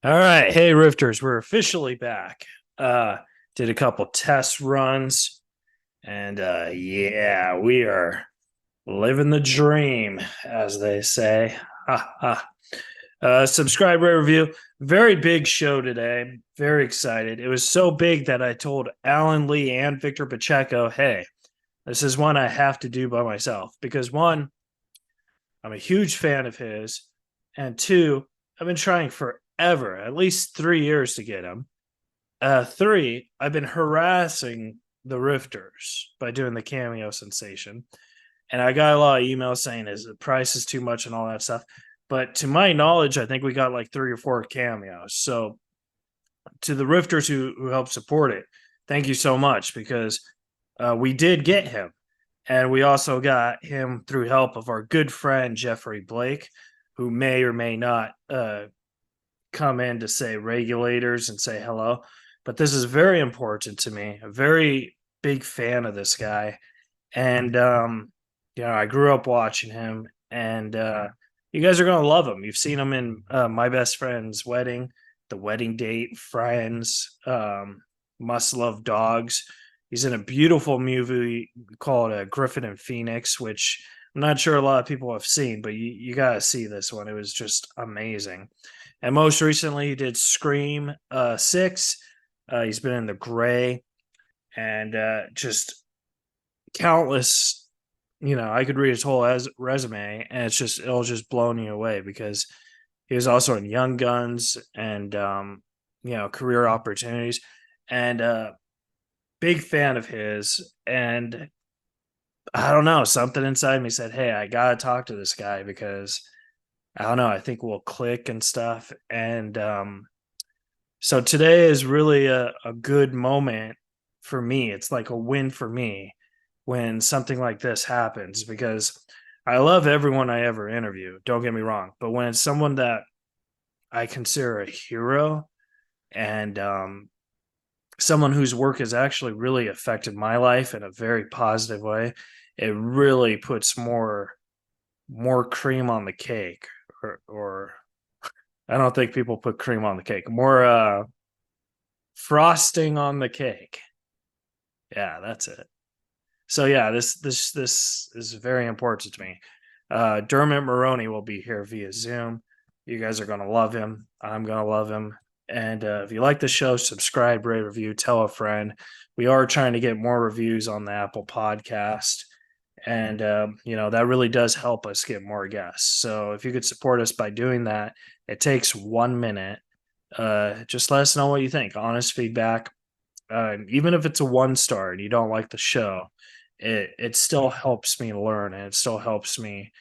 All right. Hey, Rifters, we're officially back. Did a couple test runs, and yeah, we are living the dream, as they say. Ha, ha. Subscribe, rate, review. Very big show today. Very excited. It was so big that I told Alan Lee and Victor Pacheco, hey, this is one I have to do by myself because one, I'm a huge fan of his, and two, I've been trying forever, at least 3 years to get him. Three, I've been harassing the Rifters by doing the cameo sensation. And I got a lot of emails saying is the price is too much and all that stuff. But to my knowledge, I think we got like 3 or 4 cameos. So to the Rifters who helped support it, thank you so much because we did get him. And we also got him through help of our good friend Geoffrey Blake, who may or may not come in to say regulators and say hello. But this is very important to me. A very big fan of this guy. And I grew up watching him, and you guys are gonna love him. You've seen him in My Best Friend's Wedding, The Wedding Date, Friends, Must Love Dogs. He's in a beautiful movie called Griffin and Phoenix, which I'm not sure a lot of people have seen, but you got to see this one. It was just amazing. And most recently, he did Scream 6. He's been in The Gray, and just countless. I could read his whole resume, and it'll just blow you away because he was also in Young Guns and career opportunities, and big fan of his. And I don't know, something inside me said, "Hey, I gotta talk to this guy because I don't know. I think we'll click and stuff." And so today is really a good moment for me. It's like a win for me when something like this happens because I love everyone I ever interview. Don't get me wrong, but when it's someone that I consider a hero and someone whose work has actually really affected my life in a very positive way, it really puts more cream on the cake, or I don't think people put cream on the cake, more frosting on the cake. Yeah, that's it. So yeah, this is very important to me. Dermot Mulroney will be here via Zoom. You guys are gonna love him. I'm gonna love him. And if you like the show, subscribe, rate, review, tell a friend. We are trying to get more reviews on the Apple Podcast, and that really does help us get more guests. So if you could support us by doing that, it takes 1 minute. Just let us know what you think. Honest feedback. Even if it's a 1 star and you don't like the show, it still helps me learn, and it still helps me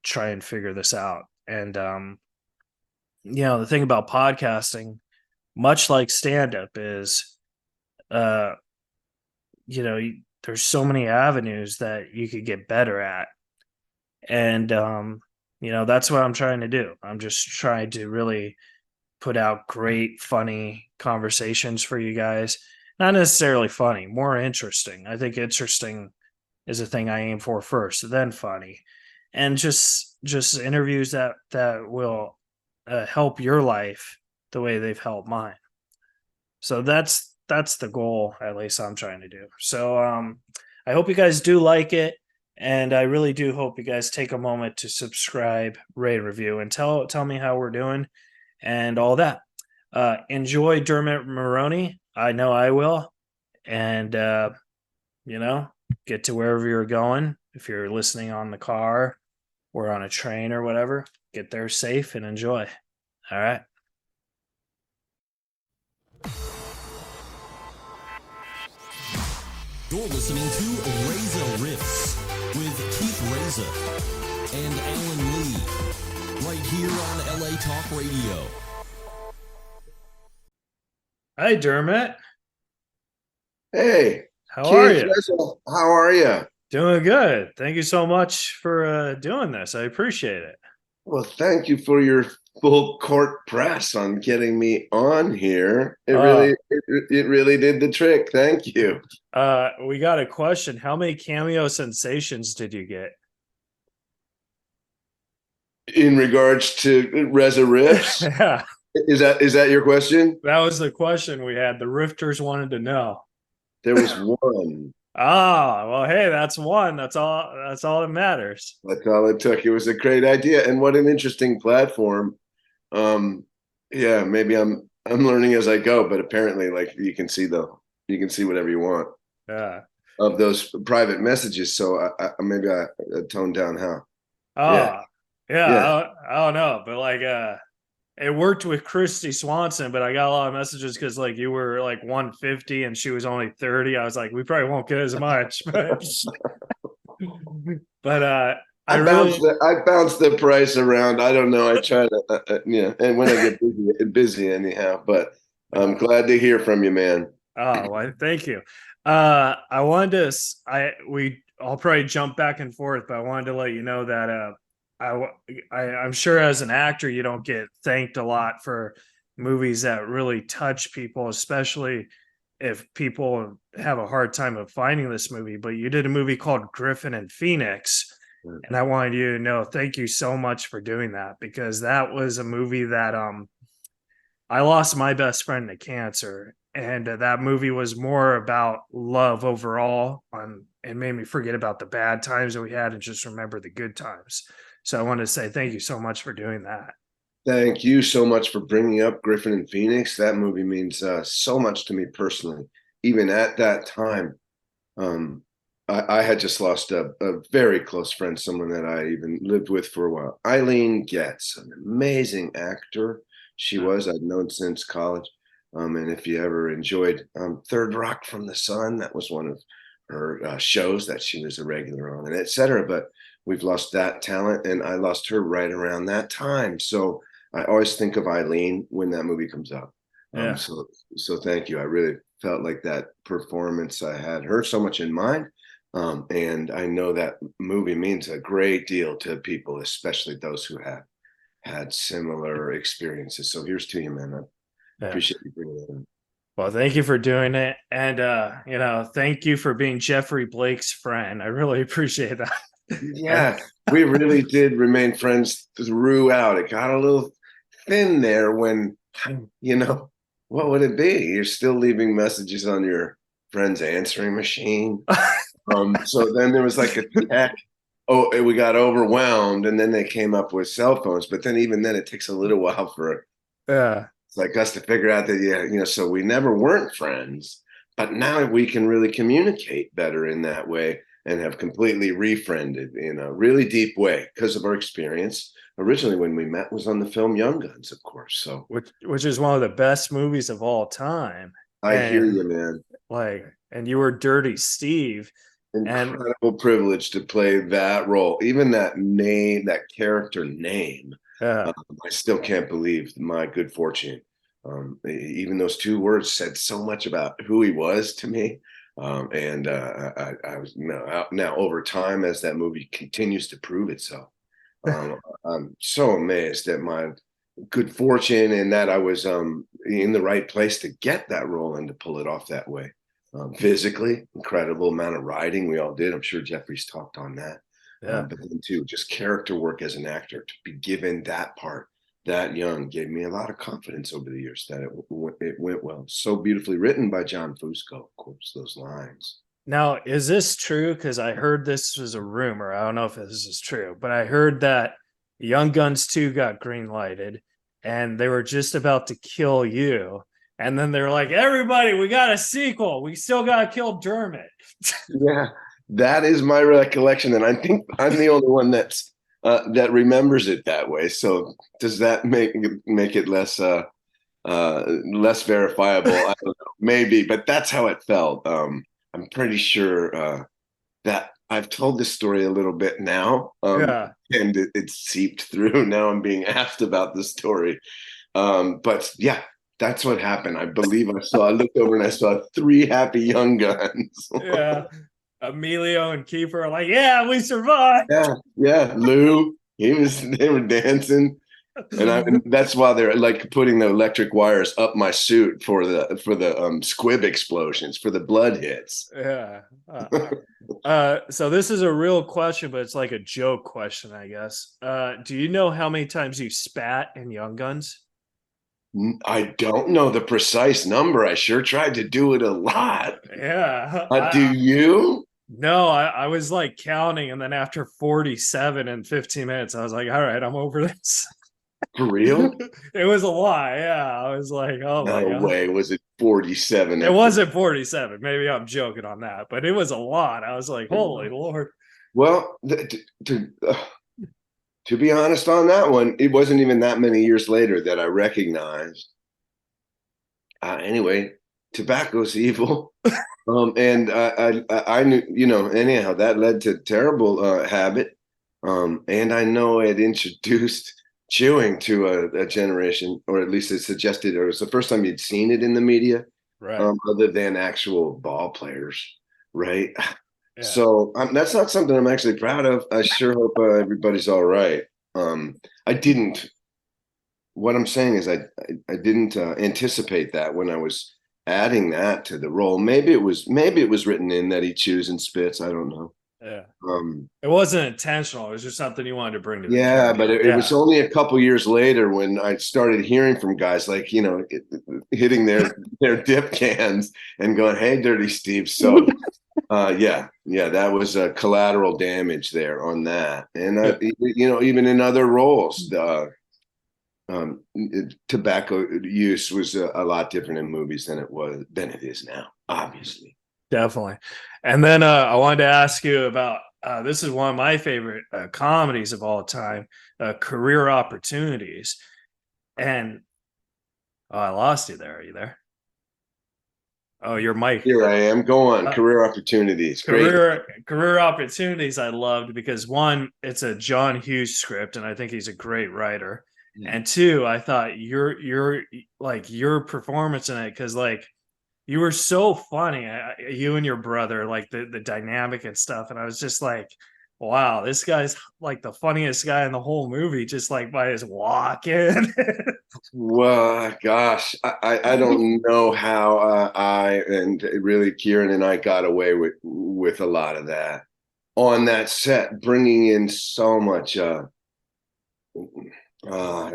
try and figure this out. And the thing about podcasting, much like stand up, is uh there's so many avenues that you could get better at. And that's what I'm trying to do. I'm just trying to really put out great funny conversations for you guys. Not necessarily funny, more interesting. I think interesting is a thing I aim for first, then funny. And just interviews that will help your life the way they've helped mine. So that's the goal, at least I'm trying to do. So I hope you guys do like it, and I really do hope you guys take a moment to subscribe, rate, review, and tell me how we're doing and all that. Enjoy Dermot Mulroney. I know I will. And get to wherever you're going. If you're listening on the car or on a train or whatever, get there safe and enjoy. All right. You're listening to Reza Riffs with Keith Reza and Alan Lee, right here on LA Talk Radio. Hi, Dermot. Hey, How are Keith you? Russell, how are you? Doing good. Thank you so much for doing this. I appreciate it. Well, thank you for your full court press on getting me on here. It Uh, really, it really did the trick. Thank you. we got a question. How many cameo sensations did you get? In regards to Reza Riffs, Yeah. Is that your question? That was the question we had. The Rifters wanted to know. There was one. Ah, well, hey, that's one. That's all. That's all that matters. That's all it took. It was a great idea, and what an interesting platform. Um, yeah, maybe I'm learning as I go, but apparently, like you can see whatever you want Yeah. of those private messages. So maybe I toned down how. Yeah, Oh, yeah. yeah. I don't know, but like, it worked with Christy Swanson, but I got a lot of messages because like you were like 150 and she was only 30. I was like, we probably won't get as much, but I really, I bounced the price around. I don't know. I try to yeah, and when I get busy anyhow. But I'm glad to hear from you, man. oh, well, thank you. I wanted to, I'll probably jump back and forth, but I wanted to let you know that, I'm sure as an actor, you don't get thanked a lot for movies that really touch people, especially if people have a hard time of finding this movie. But you did a movie called Griffin and Phoenix, and I wanted you to know, thank you so much for doing that, because that was a movie that I lost my best friend to cancer, and that movie was more about love overall, and made me forget about the bad times that we had and just remember the good times. So I want to say thank you so much for doing that. Thank you so much for bringing up Griffin and Phoenix. That movie means so much to me personally. Even at that time, um, I had just lost a very close friend, someone that I even lived with for a while. Eileen Getz, an amazing actor. She was, I'd known since college. And if you ever enjoyed Third Rock from the Sun, that was one of her shows that she was a regular on, and etc. But we've lost that talent, and I lost her right around that time. So I always think of Eileen when that movie comes out. Yeah. So thank you. I really felt like that performance. I had her so much in mind. And I know that movie means a great deal to people, especially those who have had similar experiences. So here's to you, man. I Yeah. appreciate you bringing that in. Well, thank you for doing it. And, thank you for being Geoffrey Blake's friend. I really appreciate that. Yeah, we really did remain friends throughout. It got a little thin there when, what would it be? You're still leaving messages on your friend's answering machine. So then there was like a tech. Oh, we got overwhelmed, and then they came up with cell phones. But then even then, it takes a little while for Yeah. it's like us to figure out that so we never weren't friends, but now we can really communicate better in that way and have completely refriended in a really deep way because of our experience. Originally, when we met was on the film Young Guns, of course. So Which is one of the best movies of all time. I hear you, man. And you were Dirty Steve. Incredible privilege to play that role. Even that name, that character name, Yeah. I still can't believe my good fortune. Even those two words said so much about who he was to me. I was now over time, as that movie continues to prove itself, I'm so amazed at my good fortune and that I was in the right place to get that role and to pull it off that way. Physically, incredible amount of writing we all did. I'm sure Jeffrey's talked on that. Yeah. But then too, just character work as an actor, to be given that part that young gave me a lot of confidence over the years that it went well. So beautifully written by John Fusco, of course, those lines. Now, is this true? Because I heard this was a rumor. I don't know if this is true, but I heard that Young Guns 2 got green lighted and they were just about to kill you. And then they're like, everybody, we got a sequel. We still got to kill Dermot. Yeah, that is my recollection. And I think I'm the only one that remembers it that way. So does that make it less less verifiable? I don't know, maybe, but that's how it felt. I'm pretty sure that I've told this story a little bit now, Yeah. and it's seeped through. Now I'm being asked about the story, but yeah, that's what happened. I believe I looked over and I saw three happy young guns. Yeah. Emilio and Kiefer are like, yeah, we survived. Yeah. Lou, they were dancing. And that's why they're like putting the electric wires up my suit for the squib explosions, for the blood hits. Yeah. So this is a real question, but it's like a joke question, I guess. Do you know how many times you spat in Young Guns? I don't know the precise number. I sure tried to do it a lot. Yeah. Do you? No, I was like counting, and then after 47 and 15 minutes, I was like, all right, I'm over this. For real? It was a lot. Yeah. I was like, oh my No God. way. Was it 47 It at wasn't 47. Maybe I'm joking on that, but it was a lot. I was like, holy Lord. Well, to be honest on that one, it wasn't even that many years later that I recognized. Anyway, tobacco's evil. And I knew, anyhow, that led to terrible habit. And I know it introduced chewing to a generation, or at least it suggested, or it was the first time you'd seen it in the media, Right. other than actual ball players, right? Yeah. So that's not something I'm actually proud of. I sure hope everybody's all right. I didn't. What I'm saying is, I didn't anticipate that when I was adding that to the role. Maybe it was written in that he chews and spits. I don't know. Yeah. Um, It wasn't intentional. It was just something you wanted to bring to the yeah, joke. but it was only a couple years later when I started hearing from guys like, hitting their dip cans and going, "Hey, Dirty Steve." So yeah, that was collateral damage there on that. And even in other roles, tobacco use was a lot different in movies than it is now, obviously. Definitely. And then I wanted to ask you about this is one of my favorite comedies of all time, Career Opportunities. And I lost you there. Are you there? Oh, your mic. Here I am. Go on. Uh, Career opportunities. Great. career Opportunities I loved because one, it's a John Hughes script, and I think he's a great writer. And two, I thought your performance in it, because like you were so funny, you and your brother, like the dynamic and stuff, and I was just like, wow, this guy's like the funniest guy in the whole movie, just like by his walk in. Well, gosh, I don't know how I and really Kieran and I got away with a lot of that on that set, bringing in so much.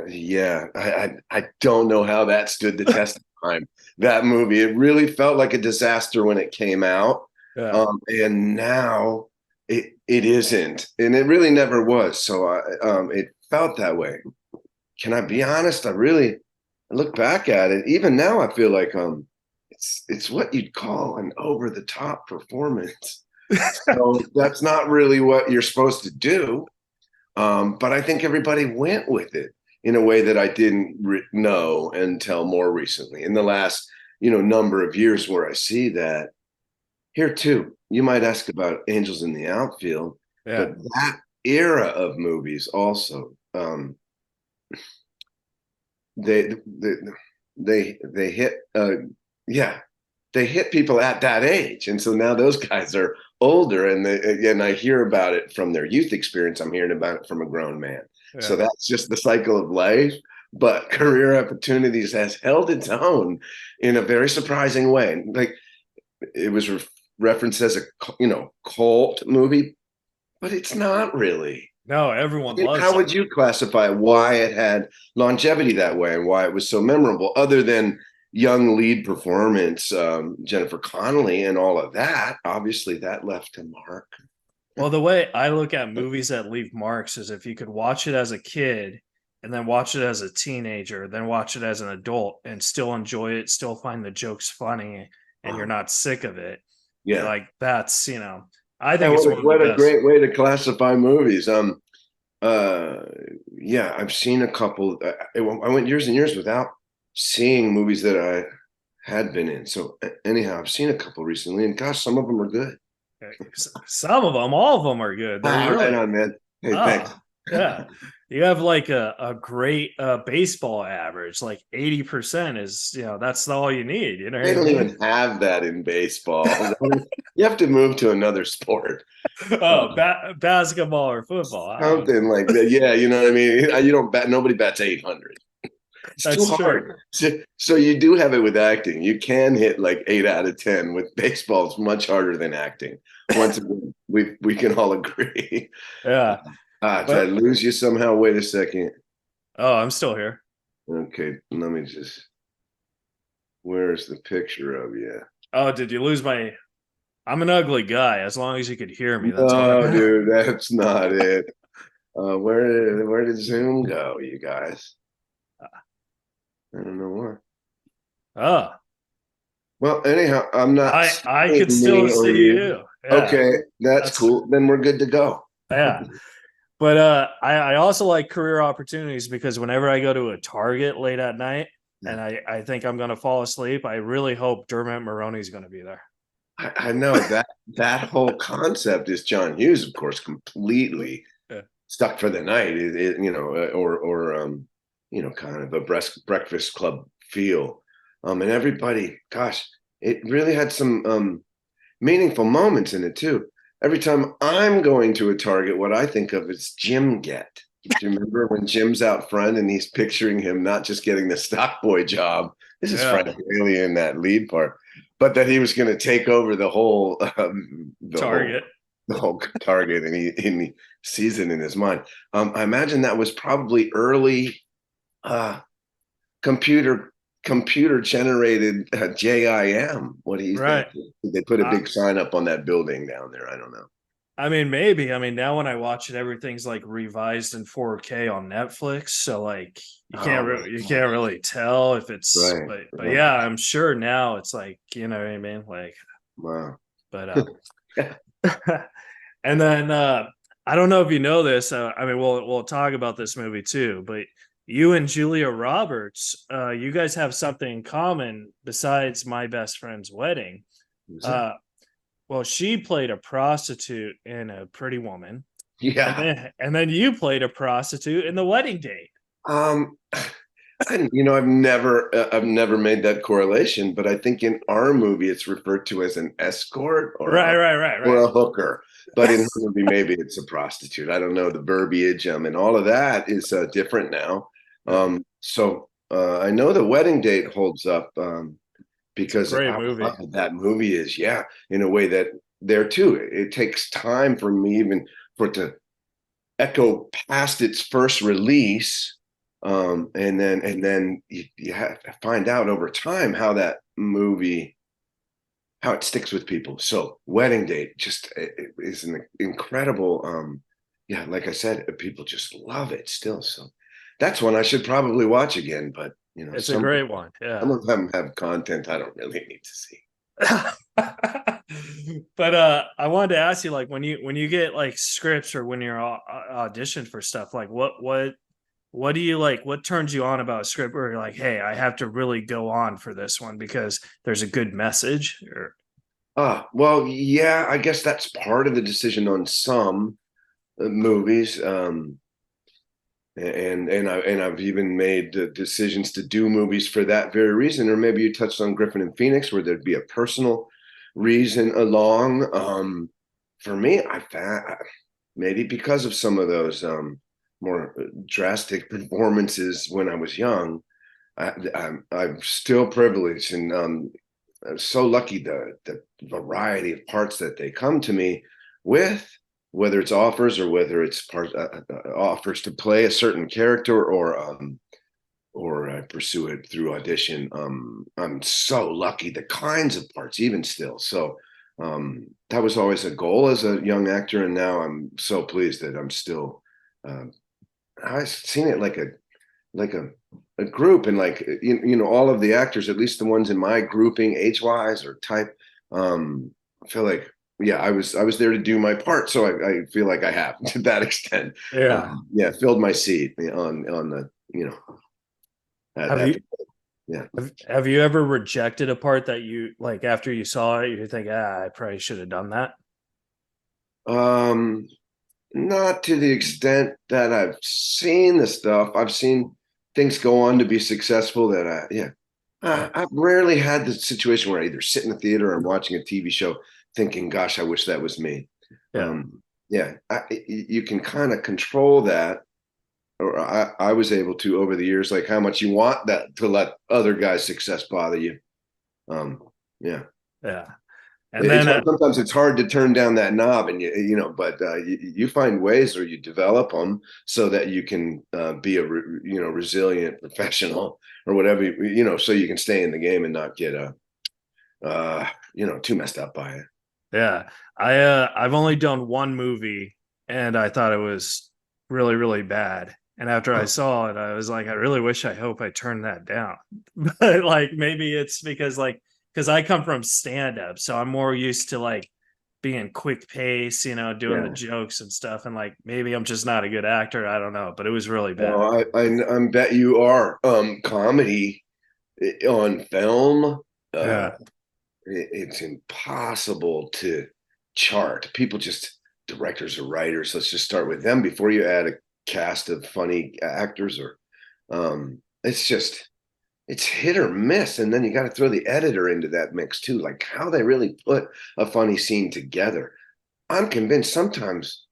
Yeah, I don't know how that stood the test of time. That movie, it really felt like a disaster when it came out, Yeah. and now it isn't, and it really never was. So it felt that way. Can I be honest? I look back at it. Even now, I feel like it's what you'd call an over the top performance. So that's not really what you're supposed to do. But I think everybody went with it in a way that I didn't know until more recently, in the last number of years, where I see that here too. You might ask about Angels in the Outfield, Yeah. but that era of movies also. They hit they hit people at that age, and so now those guys are older, and I hear about it from their youth experience. I'm hearing about it from a grown man. Yeah. So that's just the cycle of life. But Career Opportunities has held its own in a very surprising way. Like, it was referenced as a cult movie, but it's not really. No, everyone loves How it. would you classify why it had longevity that way and why it was so memorable, other than young lead performance, Jennifer Connelly and all of that? Obviously, that left a mark. Well, the way I look at movies that leave marks is if you could watch it as a kid and then watch it as a teenager, then watch it as an adult and still enjoy it, still find the jokes funny, and you're not sick of it. Yeah. Like that's, I think it's one of What the a best. great way to classify movies. Yeah, I've seen a couple. I went years and years without seeing movies that I had been in. So anyhow, I've seen a couple recently, and gosh, some of them are good. Some of them, all of them are good. They're really, Right on, man. Hey, thanks. yeah. You have like a great baseball average, like 80% is, that's all you need. They don't even have that in baseball. You have to move to another sport. Oh, basketball or football. Something like that. Yeah, you know what I mean? You don't bat, nobody bats 800. It's That's too hard. So you do have it with acting. You can hit like 8 out of 10. With baseball, it's much harder than acting. Once again, we can all agree. Yeah. Did I lose you somehow? Wait a second. Oh, I'm still here. Okay, let me just. Where's the picture of you? Oh, did you lose my? I'm an ugly guy. As long as you could hear me, that's all. No, dude, that's not it. Where did Zoom go, you guys? I don't know where. Oh, Well, anyhow, I'm not I could seeing still me or see you. you. Yeah, Okay, that's that's cool. Then we're good to go. yeah. But I also like career opportunities because whenever I go to a Target late at night Yeah. and I think I'm gonna fall asleep, I really hope Dermot Mulroney's gonna be there. I know that whole concept is John Hughes, of course, completely Yeah. stuck for the night. Or kind of a breakfast club feel. And everybody, gosh, it really had some meaningful moments in it too. Every time I'm going to a Target, what I think of is Jim Get. Do you remember when Jim's out front and he's picturing him not just getting the stock boy job? This is Yeah. Frank Bailey in that lead part, but that he was going to take over the whole Target. the whole Target, and he sees it in his mind. I imagine that was probably early uh, computer generated JIM. What do you think? Right. Did they put a Uh, big sign up on that building down there? I don't know. I mean, maybe. I mean, now when I watch it, everything's like revised in 4K on Netflix, so like Oh my you God. can't really tell if it's Right, but right. yeah, I'm sure now it's like, you know what I mean? Like, Wow. but and then I don't know if you know this. I mean, we'll talk about this movie too, but you and Julia Roberts, you guys have something in common besides My Best Friend's Wedding. Is it? Uh, well, she played a prostitute in A Pretty Woman, Yeah. and then you played a prostitute in The Wedding Date. Um, I've never made that correlation, but I think in our movie it's referred to as an escort Right, right, right, or right. a hooker. But in her movie, maybe it's a prostitute. I don't know the verbiage, and all of that is different now. Yeah, I know The Wedding Date holds up it's a because of great how movie. beloved that movie is. Yeah, in a way that there too, it takes time for me even for it to echo past its first release, and then you have to find out over time how that movie, how it sticks with people. So Wedding Date just it is an incredible, yeah, like I said, people just love it still. So that's one I should probably watch again, but It's a great one. some Yeah. of them have content I don't really need to see. But I wanted to ask you, like, when you get like scripts or when you're auditioned for stuff, like what do you like, what turns you on about a script where you're like, hey, I have to really go on for this one because there's a good message? Or Well, yeah, I guess that's part of the decision on some movies. I've even made decisions to do movies for that very reason. Or maybe you touched on Griffin and Phoenix, where there'd be a personal reason along. For me, I found maybe because of some of those more drastic performances when I was young, I'm still privileged, and I'm so lucky the variety of parts that they come to me with, whether it's offers or whether it's offers to play a certain character, or I pursue it through audition. I'm so lucky, the kinds of parts, even still. So that was always a goal as a young actor, and now I'm so pleased that I'm still. I've seen it like a group, and like all of the actors, at least the ones in my grouping, age wise or type. I feel like, yeah, I was there to do my part, so I feel like I have to that extent. yeah. Yeah, filled my seat on the Have at you yeah. have you ever rejected a part that you like after you saw it, you think, I probably should have done that? Um, Not to the extent that I've seen the stuff. I've seen things go on to be successful that Yeah. I've rarely had the situation where I either sit in the theater or I'm watching a TV show thinking, gosh, I wish that was me. Yeah. Yeah, you can kind of control that, or I was able to over the years, like how much you want that to let other guys' success bother you. Um, yeah. Yeah. And then Sometimes it's hard to turn down that knob, and but you find ways, or you develop them so that you can be a resilient professional or whatever, so you can stay in the game and not get too messed up by it. yeah, I've only done one movie, and I thought it was really, really bad. And after I saw it, I was like, I really wish, I hope I turned that down. But like, maybe it's because I come from stand up, so I'm more used to like being quick pace, doing the jokes and stuff. And like, maybe I'm just not a good actor. I don't know, but it was really bad. Oh, I bet you are. Comedy on film, Yeah, it's impossible to chart. People just, directors or writers, let's just start with them before you add a cast of funny actors, or it's hit or miss. And then you got to throw the editor into that mix too, like how they really put a funny scene together. I'm convinced sometimes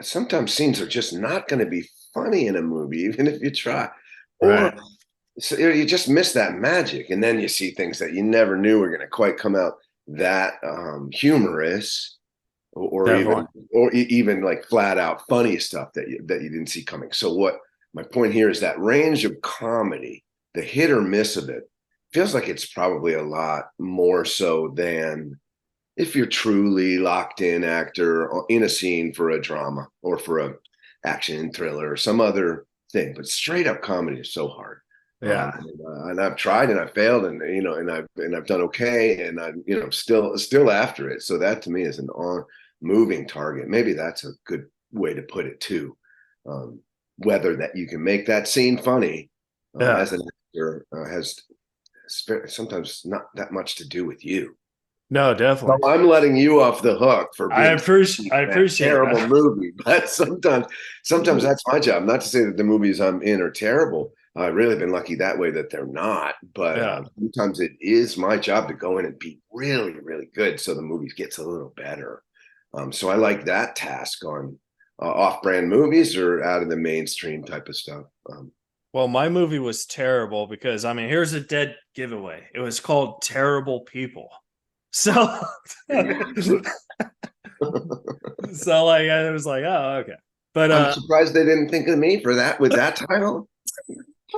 scenes are just not going to be funny in a movie, even if you try. right. Or so you just miss that magic, and then you see things that you never knew were going to quite come out that humorous, or Definitely. even like flat out funny stuff that you didn't see coming. So what my point here is, that range of comedy, the hit or miss of it, feels like it's probably a lot more so than if you're truly locked in actor in a scene for a drama or for a action thriller or some other thing. But straight up comedy is so hard. Yeah. And I've tried and I failed, and I've done okay, and I'm still after it. So that to me is an moving target. Maybe that's a good way to put it too. Whether that you can make that scene funny as an actor has sometimes not that much to do with you. No, So definitely. I'm letting you off the hook for I being appreciate terrible that. movie, but sometimes that's my job. Not to say that the movies I'm in are terrible. I've really been lucky that way that they're not. But Yeah. sometimes it is my job to go in and be really, really good, so the movie gets a little better. So I like that task on off-brand movies or out of the mainstream type of stuff. Well, my movie was terrible because, I mean, here's a dead giveaway. It was called Terrible People. So, so like, I was like, oh, okay. But I'm surprised they didn't think of me for that with that title.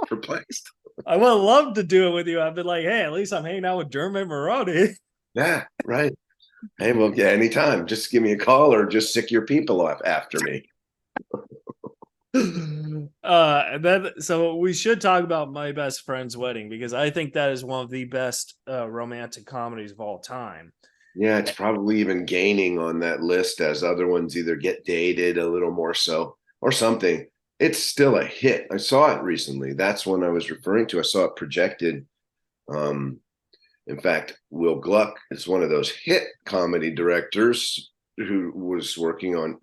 Perplexed. I would love to do it with you. I've been like, hey, at least I'm hanging out with Dermot Mulroney. Yeah, right. Hey, well, yeah, anytime. Just give me a call, or just sick your people off after me. And then, so we should talk about My Best Friend's Wedding, because I think that is one of the best romantic comedies of all time. Yeah, it's probably even gaining on that list as other ones either get dated a little more so or something. It's still a hit. I saw it recently. That's one I was referring to. I saw it projected. In fact, Will Gluck is one of those hit comedy directors who was working on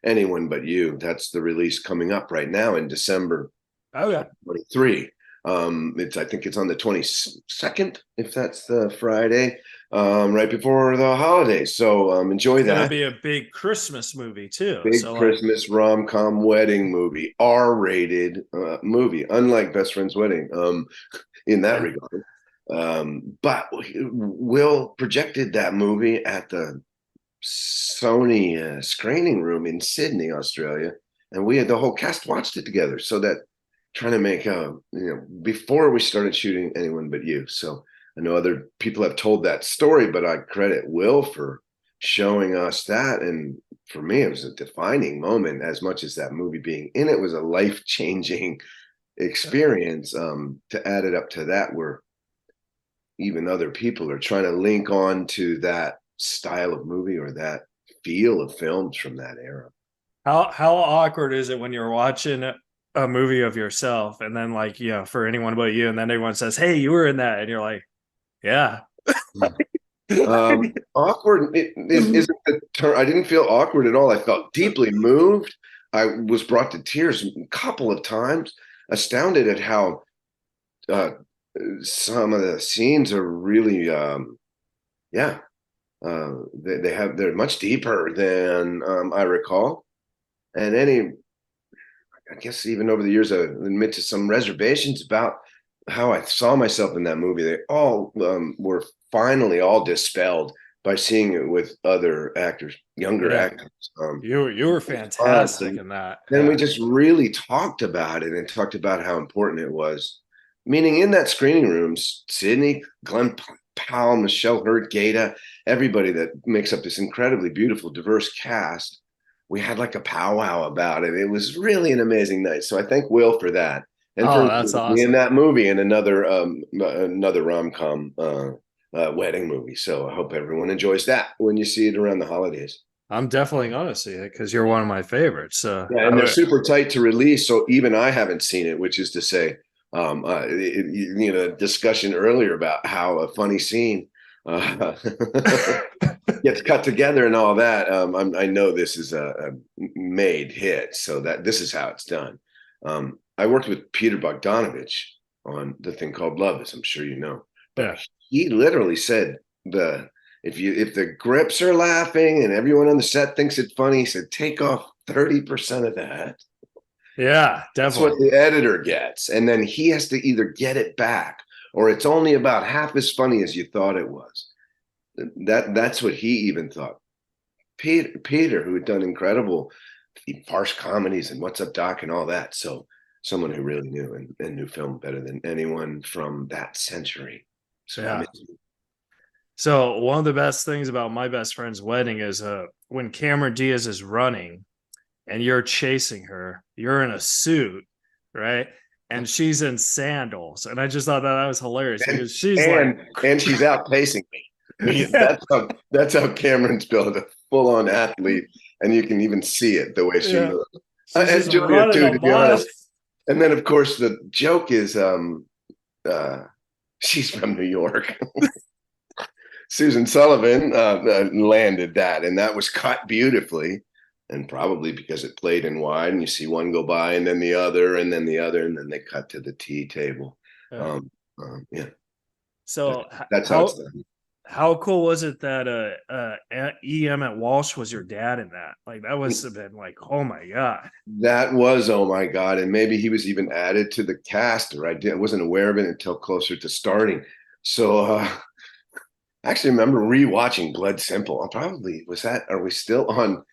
Anyone But You. That's the release coming up right now in December. Oh yeah, 23. I think it's on the 22nd, if that's the Friday, right before the holidays. So enjoy it's that. gonna be a big Christmas movie too. Big So Christmas rom-com wedding movie, R-rated movie, unlike Best Friend's Wedding in that regard. But Will projected that movie at the Sony screening room in Sydney, Australia, and we had the whole cast watched it together. So that trying to make before we started shooting Anyone But You. So I know other people have told that story, but I credit Will for showing us that. And for me, it was a defining moment, as much as that movie being in it was a life-changing experience. To add it up to that, where even other people are trying to link on to that style of movie or that feel of films from that era. how awkward is it when you're watching a movie of yourself, and then like, for Anyone But You, and then everyone says, hey, you were in that, and you're like, yeah. Awkward isn't the term. I didn't feel awkward at all. I felt deeply moved. I was brought to tears a couple of times, astounded at how some of the scenes are really they're much deeper than I recall. And I guess even over the years, I admit to some reservations about how I saw myself in that movie, they all were finally all dispelled by seeing it with other actors, younger Yeah. actors. You were fantastic in that. Then we just really talked about it and talked about how important it was. Meaning in that screening rooms, Sydney, Glenn Powell, Michelle Hurd, Gata, everybody that makes up this incredibly beautiful, diverse cast, we had like a powwow about it. It was really an amazing night. So I thank Will for that. And for Oh, that's me in awesome. that movie and another rom-com wedding movie. So I hope everyone enjoys that when you see it around the holidays. I'm definitely gonna see it because you're one of my favorites. Yeah, and they're super tight to release, so even I haven't seen it, which is to say, discussion earlier about how a funny scene uh, gets cut together and all that. I know this is a made hit, so that this is how it's done. I worked with Peter Bogdanovich on the thing called Love, as I'm sure you know, but Yeah. he literally said if the grips are laughing and everyone on the set thinks it's funny, he said take off 30% of that. Yeah, That's what definitely. the editor gets, and then he has to either get it back or it's only about half as funny as you thought it was. That's what he even thought. Peter, who had done incredible farce comedies and What's Up Doc and all that, so someone who really knew and knew film better than anyone from that century. So I Yeah. miss him. So one of the best things about my best friend's wedding is when Cameron Diaz is running and you're chasing her, you're in a suit, right? And she's in sandals. And I just thought that was hilarious because she's like And she's outpacing me. yeah, That's how Cameron's built, a full on athlete, and you can even see it the way she yeah. moves. She's And just Julia running too, a to be mile. honest. And then of course the joke is uh, she's from New York. Susan Sullivan landed that, and that was cut beautifully, and probably because it played in wide, and you see one go by, and then the other, and then the other, and then they cut to the tea table. Yeah. Um, yeah, So that's how it's done. how cool was it that EM at Walsh was your dad in that? Like that was have been like, oh my God. That was, oh my God, and maybe he was even added to the cast, or I wasn't aware of it until closer to starting. So I actually remember rewatching Blood Simple. Probably was that. Are we still on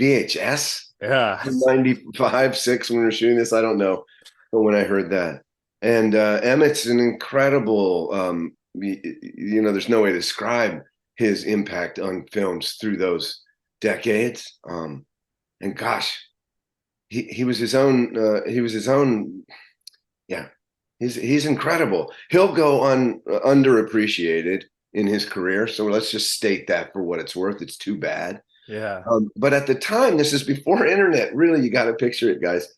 VHS? Yeah. 95, 6 when we were shooting this. I don't know. But when I heard that. And Emmett's an incredible, there's no way to describe his impact on films through those decades. And gosh, he was his own, yeah, he's incredible. He'll go underappreciated in his career. So let's just state that for what it's worth. It's too bad. Yeah. But at the time, this is before internet. Really, you got to picture it, guys.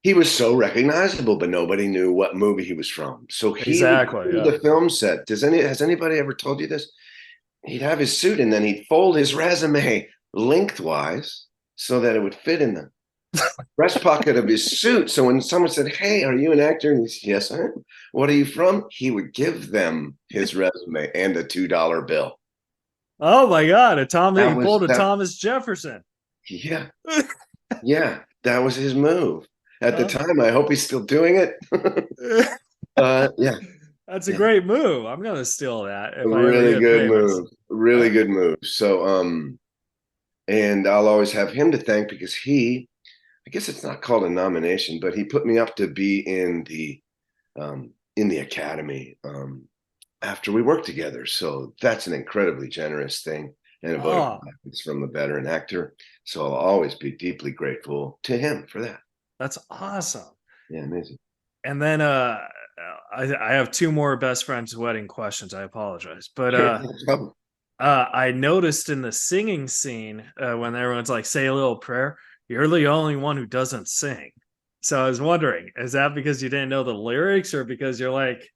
He was so recognizable, but nobody knew what movie he was from. So he would come Exactly. to Yeah. the film set. Has anybody ever told you this? He'd have his suit and then he'd fold his resume lengthwise so that it would fit in the breast pocket of his suit. So when someone said, "Hey, are you an actor?" and he said, "Yes, I am." "What are you from?" He would give them his resume and a $2 bill. Oh my God. He That was pulled a that. Thomas Jefferson. Yeah, yeah, that was his move at the Huh? time. I hope he's still doing it. Yeah, That's a yeah, great move. I'm gonna steal that a if I ever really get good famous. move. Really good move. So, and I'll always have him to thank because I guess it's not called a nomination, but he put me up to be in the academy after we worked together. So that's an incredibly generous thing and a vote of Oh, confidence from a veteran actor. So I'll always be deeply grateful to him for that. that's awesome. Yeah, amazing. And then I have two more best friends wedding questions. I apologize. But Sure, no problem. I noticed in the singing scene when everyone's like, say a little prayer, you're the only one who doesn't sing. So I was wondering, is that because you didn't know the lyrics or because you're like,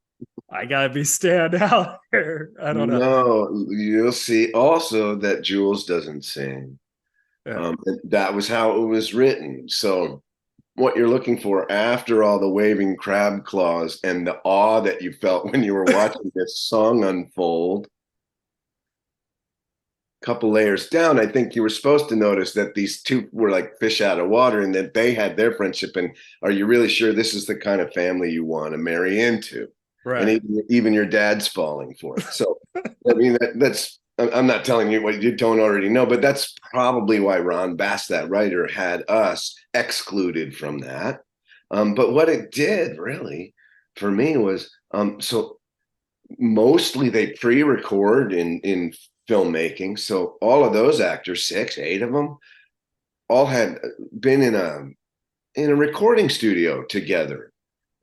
I gotta be stand out here? I don't know. No, you'll see also that Jules doesn't sing. Yeah. That was how it was written. So what you're looking for after all the waving crab claws and the awe that you felt when you were watching this song unfold couple layers down, I think you were supposed to notice that these two were like fish out of water, and that they had their friendship. And are you really sure this is the kind of family you want to marry into? And Right. even your dad's falling for it. So, I mean, that's, I'm not telling you what you don't already know, but that's probably why Ron Bass, that writer, had us excluded from that. But what it did really for me was, so mostly they pre-record in filmmaking. So all of those actors, 6, 8 of them, all had been in a recording studio together,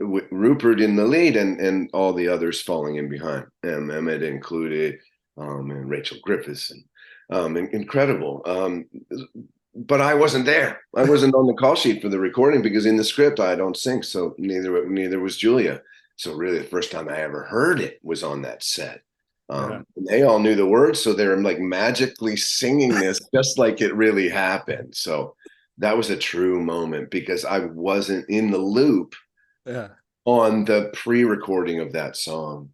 with Rupert in the lead and all the others falling in behind, and Emmett included, and Rachel Griffiths, and incredible. But I wasn't there. I wasn't on the call sheet for the recording because in the script I don't sing, so neither was Julia. So really, the first time I ever heard it was on that set. They all knew the words, so they're like magically singing this just like it really happened. So that was a true moment because I wasn't in the loop on the pre-recording of that song.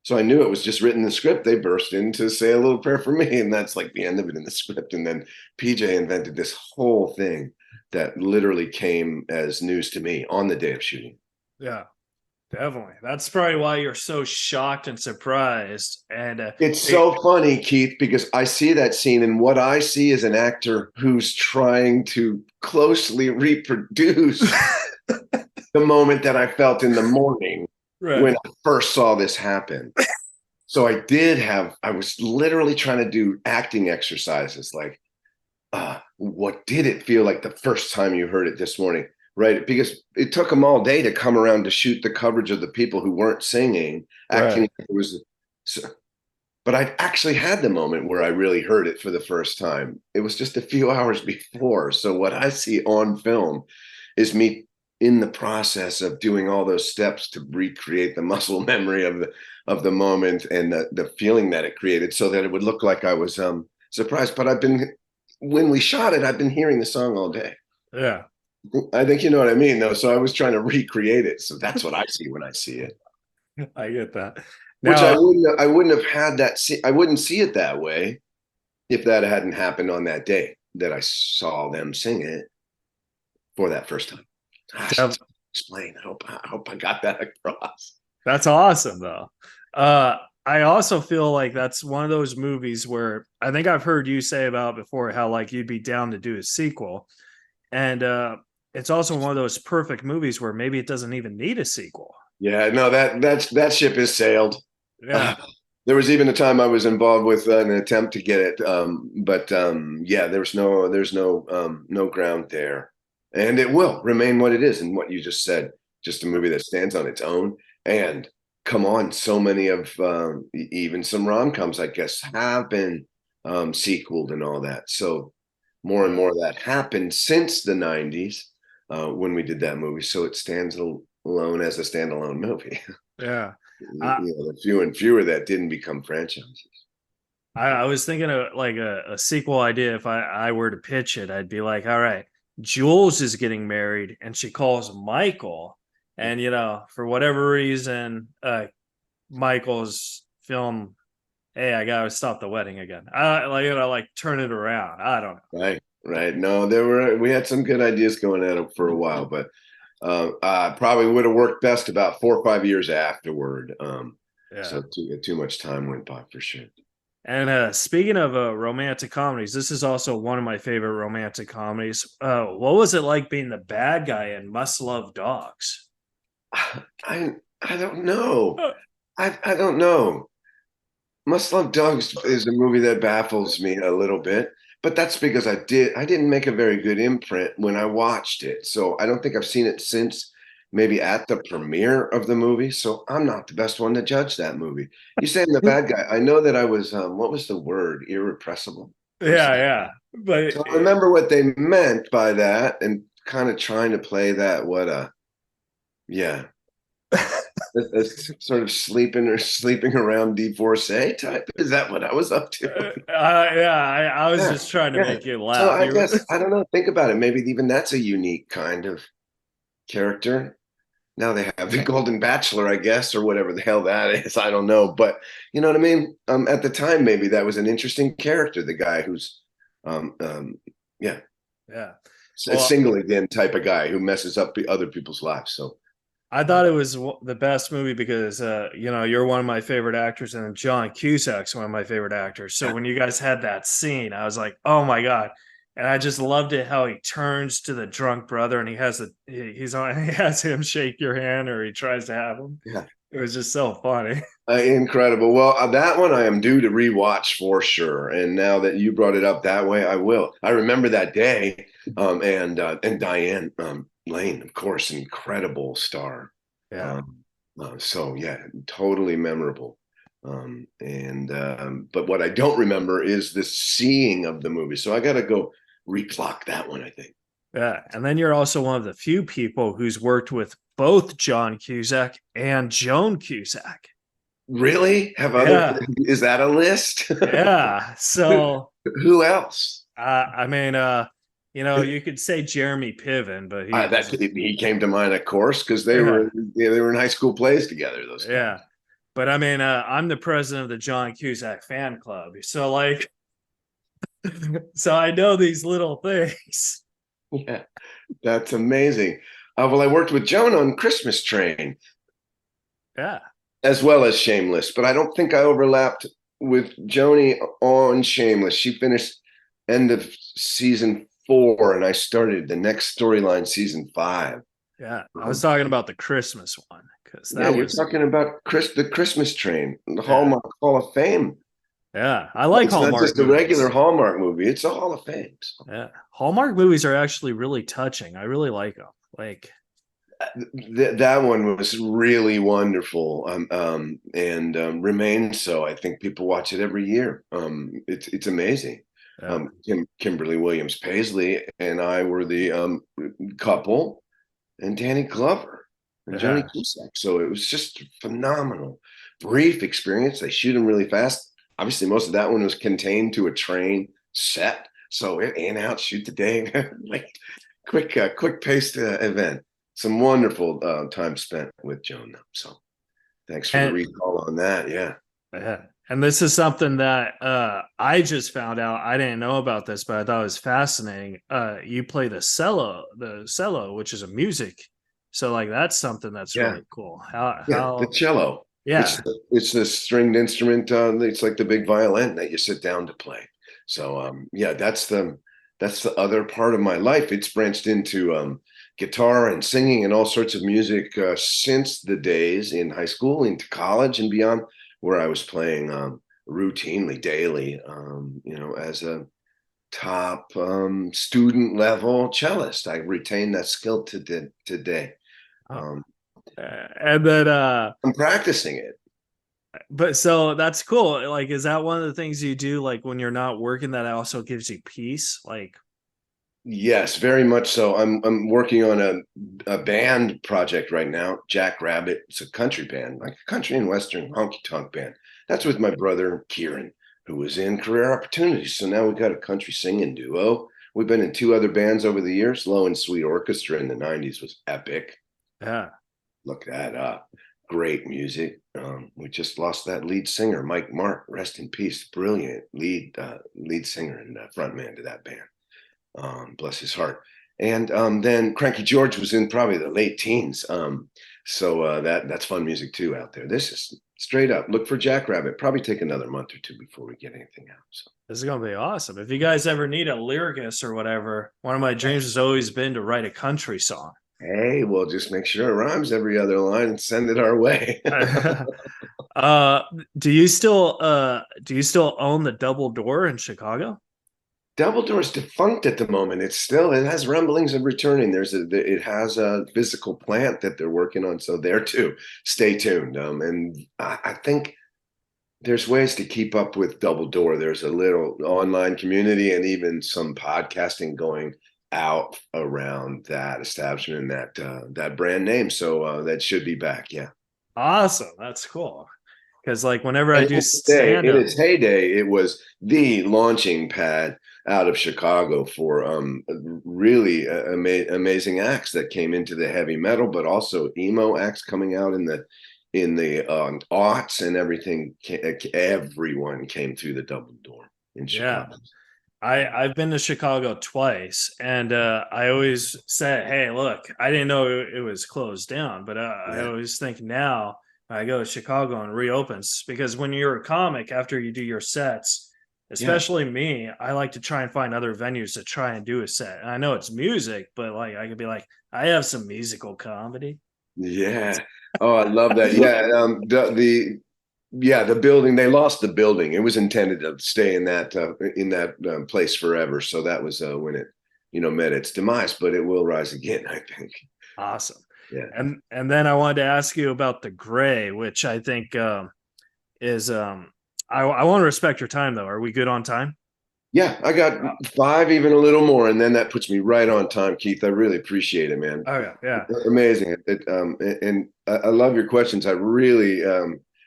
So I knew it was just written in the script. They burst in to say a little prayer for me, and that's like the end of it in the script. And then PJ invented this whole thing that literally came as news to me on the day of shooting. Yeah, definitely. That's probably why you're so shocked and surprised. And it's so funny, Keith, because I see that scene, and what I see is an actor who's trying to closely reproduce the moment that I felt in the morning when I first saw this happen. So I was literally trying to do acting exercises like, what did it feel like the first time you heard it this morning? Right, because it took them all day to come around to shoot the coverage of the people who weren't singing, acting. It was, but I actually had the moment where I really heard it for the first time. It was just a few hours before. So what I see on film is me in the process of doing all those steps to recreate the muscle memory of the moment and the feeling that it created, so that it would look like I was surprised. But when we shot it, I've been hearing the song all day. Yeah. I think you know what I mean, though. So I was trying to recreate it. So that's what I see when I see it. I get that. Now, which I wouldn't have had that. I wouldn't see it that way if that hadn't happened on that day that I saw them sing it for that first time. Explain. I hope I got that across. That's awesome, though. I also feel like that's one of those movies where I think I've heard you say about before how like you'd be down to do a sequel, and it's also one of those perfect movies where maybe it doesn't even need a sequel. Yeah, no, that ship has sailed. Yeah. There was even a time I was involved with an attempt to get it, but yeah, there's no ground there, and it will remain what it is. And what you just said, just a movie that stands on its own. And come on, so many of even some rom-coms, I guess, have been sequeled and all that. So more and more of that happened since the 90s when we did that movie. So it stands alone as a standalone movie. Yeah. The few and fewer that didn't become franchises. I was thinking of like a sequel idea. If I were to pitch it, I'd be like, all right, Jules is getting married and she calls Michael. And, for whatever reason, Michael's feeling, hey, I got to stop the wedding again. Like turn it around. I don't know. Right. No, we had some good ideas going at it for a while, but probably would have worked best about 4 or 5 years afterward. So too much time went by for sure. And speaking of romantic comedies, this is also one of my favorite romantic comedies. What was it like being the bad guy in Must Love Dogs? I don't know. I don't know. Must Love Dogs is a movie that baffles me a little bit, but that's because I didn't make a very good imprint when I watched it. So I don't think I've seen it since, maybe at the premiere of the movie. So I'm not the best one to judge that movie. You say I'm the bad guy. I know that I was, what was the word? Irrepressible. Yeah. But so I remember what they meant by that and kind of trying to play that, sort of sleeping around divorcee type. Is that what I was up to? I was just trying to make you laugh. So I guess, I don't know, think about it. Maybe even that's a unique kind of character. Now they have the Golden Bachelor, I guess, or whatever the hell that is. I don't know, but you know what I mean. At the time, maybe that was an interesting character. The guy who's, yeah, Yeah. a Well, single again type of guy who messes up other people's lives. So I thought it was the best movie because, you're one of my favorite actors, and John Cusack's one of my favorite actors. So when you guys had that scene, I was like, oh my God. And I just loved it how he turns to the drunk brother and he has he has him shake your hand, or he tries to have him. yeah. It was just so funny. Incredible. Well, that one I am due to rewatch for sure. And now that you brought it up that way, I will. I remember that day. And Diane Lane, of course, incredible star. Yeah. So yeah, totally memorable. But what I don't remember is the seeing of the movie. So I got to go reclock that one, I think. Yeah. And then you're also one of the few people who's worked with both John Cusack and Joan Cusack. Really? Have other? Yeah. Is that a list? Yeah. So, Who else? I mean, you could say Jeremy Piven, but He came to mind, of course, because they yeah, were in high school plays together. Those guys. yeah. But I mean, I'm the president of the John Cusack fan club, so like, so I know these little things. Yeah, that's amazing. Well, I worked with Joan on Christmas Train Yeah, as well as Shameless, but I don't think I overlapped with Joni on Shameless. She finished end of season 4, and I started the next storyline, season 5. yeah. I was talking about the Christmas one because Yeah, you're talking about the Christmas Train, the Hallmark Hall of Fame. Yeah, I like It's Hallmark not just a movies. regular Hallmark movie; it's a Hall of Fame. So. Yeah, Hallmark movies are actually really touching. I really like them. Like, that one was really wonderful, and remains so. I think people watch it every year. It's amazing. yeah, Kimberly Williams Paisley and I were the couple, and Danny Glover and Johnny yeah, Cusack. So it was just a phenomenal, brief experience. They shoot them really fast. Obviously, most of that one was contained to a train set. So in out, shoot the day, like quick paced event. Some wonderful time spent with Joan. So thanks for the and recall on that. Yeah. yeah. And this is something that I just found out. I didn't know about this, but I thought it was fascinating. You play the cello, which is a music. So like that's something that's Yeah. really cool. Yeah, the cello. Yeah. It's the stringed instrument. It's like the big violin that you sit down to play. So yeah, that's the other part of my life. It's branched into guitar and singing and all sorts of music since the days in high school, into college and beyond, where I was playing routinely, daily, as a top student level cellist. I retain that skill to today. Um, And then I'm practicing it. but so that's cool. Like, is that one of the things you do like when you're not working that also gives you peace? Like, Yes, very much so. I'm working on a band project right now, Jack Rabbit. It's a country band, like a country and western honky tonk band. That's with my brother Kieran, who was in Career Opportunities. So now we've got a country singing duo. We've been in 2 other bands over the years. Low and Sweet Orchestra in the 90s was epic. yeah. Look that up. Great music. We just lost that lead singer, Mike Mark. Rest in peace. Brilliant lead singer and frontman to that band. Bless his heart. And then Cranky George was in probably the late teens. So that's fun music too out there. This is straight up. Look for Jackrabbit. Probably take another month or 2 before we get anything out. So This is gonna be awesome. If you guys ever need a lyricist or whatever, one of my dreams has always been to write a country song. hey, we'll just make sure it rhymes every other line and send it our way. Do you still own the Double Door in Chicago? Double Door's defunct at the moment. It has rumblings of returning. It has a physical plant that they're working on, so there too. Stay tuned. And I think there's ways to keep up with Double Door. There's a little online community and even some podcasting going out around that establishment and that brand name. So that should be back. Yeah. Awesome. That's cool. because like whenever I And do stand in up, its heyday, it was the launching pad out of Chicago for really amazing acts that came into the heavy metal, but also emo acts coming out in the aughts and everything. Everyone came through the Double Door in yeah. Chicago. I've been to Chicago twice, and I always say, "Hey, look, I didn't know it was closed down," but I Yeah, always think now when I go to Chicago and reopens, because when you're a comic, after you do your sets, yeah, especially me, I like to try and find other venues to try and do a set. And I know it's music, but like I could be like, I have some musical comedy. yeah. Oh, I love that. Yeah, the building, they lost the building. It was intended to stay in that place forever. So that was when it met its demise, but it will rise again, I think. Awesome. Yeah. And then I wanted to ask you about the gray, which I think is I want to respect your time though. Are we good on time? Yeah, I got five, even a little more, and then that puts me right on time, Keith. I really appreciate it, man. Okay, yeah. Amazing. And I love your questions. I really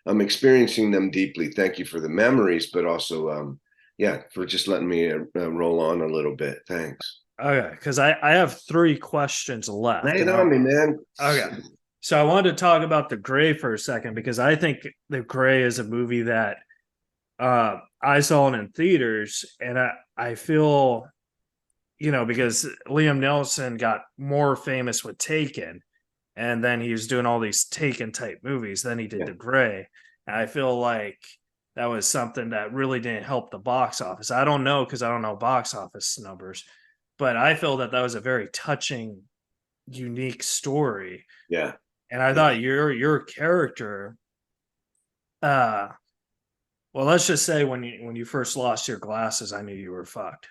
I'm experiencing them deeply. Thank you for the memories, but also yeah, for just letting me roll on a little bit. Thanks. Okay, because I have three questions left. Lay it And on me, man. okay. So I wanted to talk about the gray for a second because I think the gray is a movie that I saw it in theaters and I feel because Liam Neeson got more famous with Taken, and then he was doing all these Taken type movies. Then he did Yeah. The Gray, and I feel like that was something that really didn't help the box office. I don't know because I don't know box office numbers, but I feel that that was a very touching, unique story, Yeah. and I Yeah. thought your character, uh, well, let's just say when you first lost your glasses, I knew you were fucked.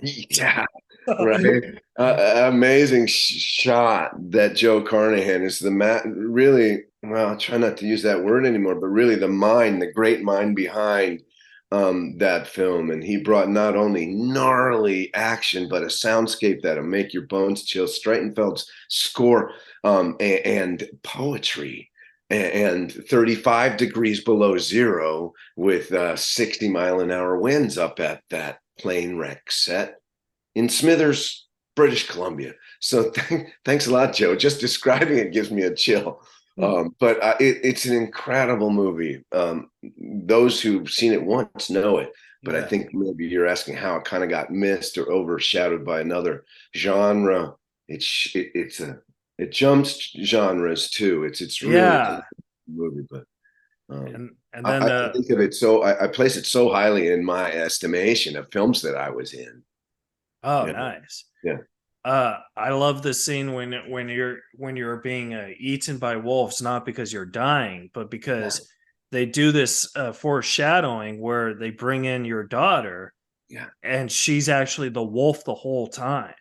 Yeah. Right. Amazing shot that Joe Carnahan is really, well, I try not to use that word anymore, but really the great mind behind that film. And he brought not only gnarly action, but a soundscape that'll make your bones chill. Streitenfeld's score and poetry. And 35 degrees below zero with 60-mile-an-hour winds up at that plane wreck set in Smithers, British Columbia. So thanks a lot, Joe. Just describing it gives me a chill. But it's an incredible movie. Those who've seen it once know it, but I Yeah. think maybe you're asking how it kind of got missed or overshadowed by another genre. It jumps genres too. It's really a Yeah. movie, but And then I think of it I place it so highly in my estimation of films that I was in. oh, Yeah, nice. yeah, I love the scene when you're being eaten by wolves, not because you're dying, but yeah, because they do this foreshadowing where they bring in your daughter, yeah, and she's actually the wolf the whole time.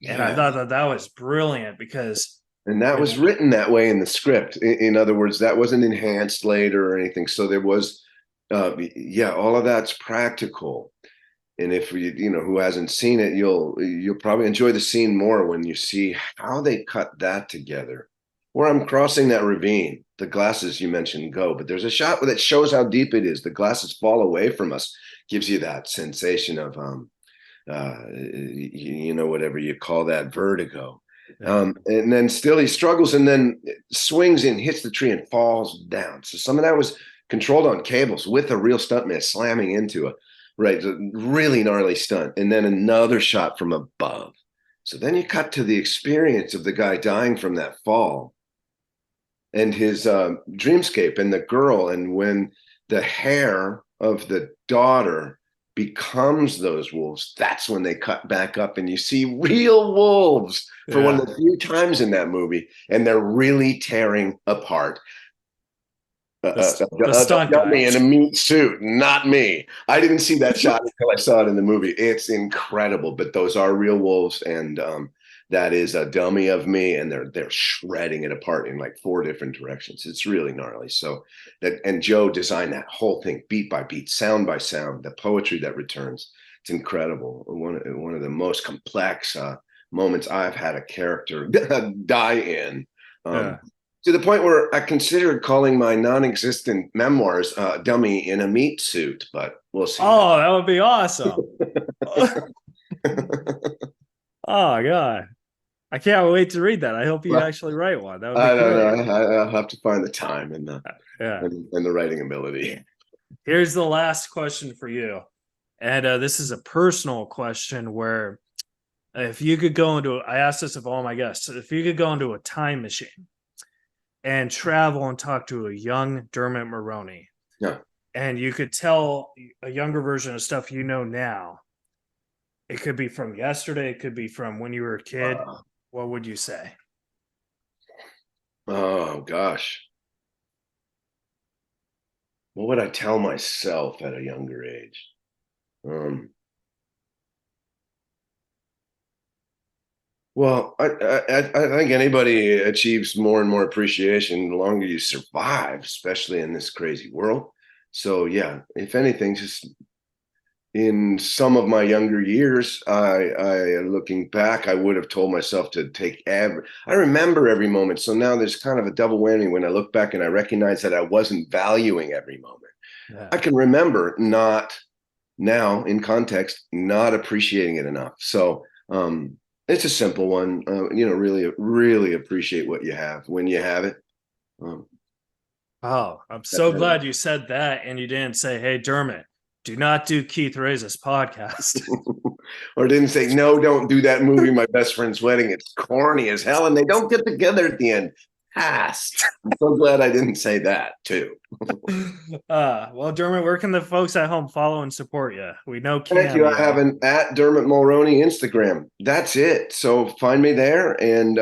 And I yeah. thought that that was brilliant because And that when was written that way in the script. In other words, that wasn't enhanced later or anything. So there was, yeah, all of that's practical. And if who hasn't seen it, you'll probably enjoy the scene more when you see how they cut that together. Where I'm crossing that ravine, the glasses you mentioned go, but there's a shot that shows how deep it is. The glasses fall away from us, gives you that sensation of whatever you call that, vertigo. yeah, And then still he struggles and then swings and hits the tree and falls down. So some of that was controlled on cables with a real stuntman slamming into a really gnarly stunt. And then another shot from above. So then you cut to the experience of the guy dying from that fall and his dreamscape and the girl. And when the hair of the daughter becomes those wolves, that's when they cut back up and you see real wolves for one yeah. of the few times in that movie, and they're really tearing apart The a stunt dummy in a guys. meat suit, not me. I didn't see that shot until I saw it in the movie. It's incredible, but those are real wolves, and that is a dummy of me, and they're shredding it apart in like 4 different directions. It's really gnarly. So and Joe designed that whole thing beat by beat, sound by sound, the poetry that returns. It's incredible. One of the most complex moments I've had a character die in. Yeah. To the point where I considered calling my non-existent memoirs "Dummy in a Meat Suit," but we'll see. Oh, that would be awesome. Oh God. I can't wait to read that. I hope you Well, actually write one. That would I be don't great. know. I'll have to find the time and Yeah. the writing ability. Here's the last question for you. And this is a personal question where if you could go into, I asked this of all my guests, if you could go into a time machine and travel and talk to a young Dermot Mulroney, Yeah. and you could tell a younger version of stuff you know now, it could be from yesterday, it could be from when you were a kid. What would you say? Oh gosh. What would I tell myself at a younger age? Well, I think anybody achieves more and more appreciation the longer you survive, especially in this crazy world. So yeah, if anything, just in some of my younger years, I looking back, I would have told myself to take I remember every moment. So now there's kind of a double whammy when I look back and I recognize that I wasn't valuing every moment. Yeah. I can remember not now in context, not appreciating it enough. So it's a simple one. Really, really appreciate what you have when you have it. Oh, I'm so glad you said that and you didn't say, hey, Dermot, do not do Keith Reza's podcast. Or didn't say, no, don't do that movie, My Best Friend's Wedding. It's corny as hell and they don't get together at the end. Past. I'm so glad I didn't say that too. Well, Dermot, where can the folks at home follow and support you? We know CAMEO. Thank you. I have an at Dermot Mulroney Instagram. That's it. So find me there, and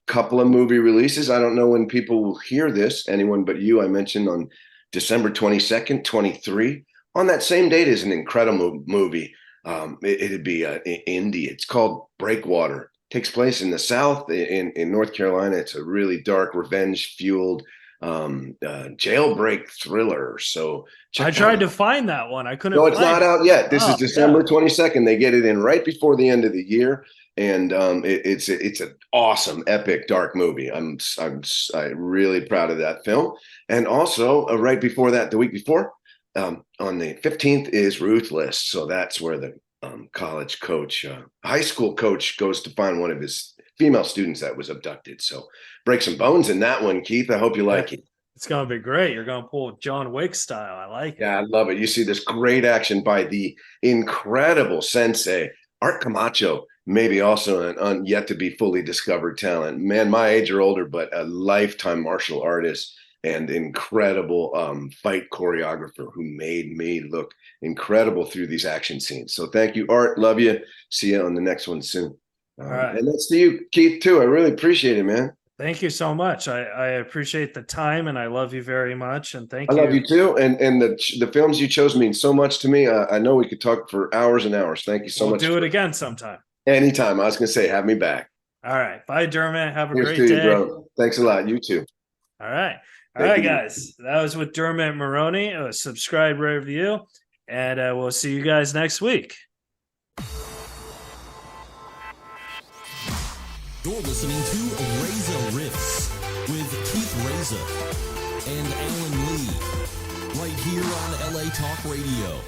couple of movie releases. I don't know when people will hear this, anyone but you. I mentioned on December 22nd, 23. On that same date is an incredible movie. It'd be indie. It's called Breakwater. Takes place in the South in North Carolina. It's a really dark, revenge-fueled jailbreak thriller. So I tried to find that one. I couldn't. No, it's not out yet. This is December 22nd. They get it in right before the end of the year, and it's an awesome, epic, dark movie. I'm really proud of that film. And also, right before that, the week before, on the 15th is Ruthless. So that's where the college coach, high school coach, goes to find one of his female students that was abducted. So break some bones in that one, Keith. I hope you like it. It's going to be great. You're going to pull John Wick style. I like it. Yeah, I love it. You see this great action by the incredible sensei, Art Camacho, maybe also an yet to be fully discovered talent. Man, my age or older, but a lifetime martial artist and incredible fight choreographer who made me look incredible through these action scenes. So thank you, Art. Love you. See you on the next one soon. All right. And that's to you, Keith, too. I really appreciate it, man. Thank you so much. I appreciate the time, and I love you very much. And thank you. I love you too. And the films you chose mean so much to me. I know we could talk for hours and hours. Thank you so much. We'll do it again sometime. Anytime. I was going to say, have me back. All right. Bye, Dermot. Have a Here's great to day. you, bro. Thanks a lot. You too. All right. All Thank right, you. guys. That was with Dermot Mulroney. Subscribe, rate, review, and we'll see you guys next week. You're listening to Reza Riffs with Keith Reza and Alan Lee, right here on LA Talk Radio.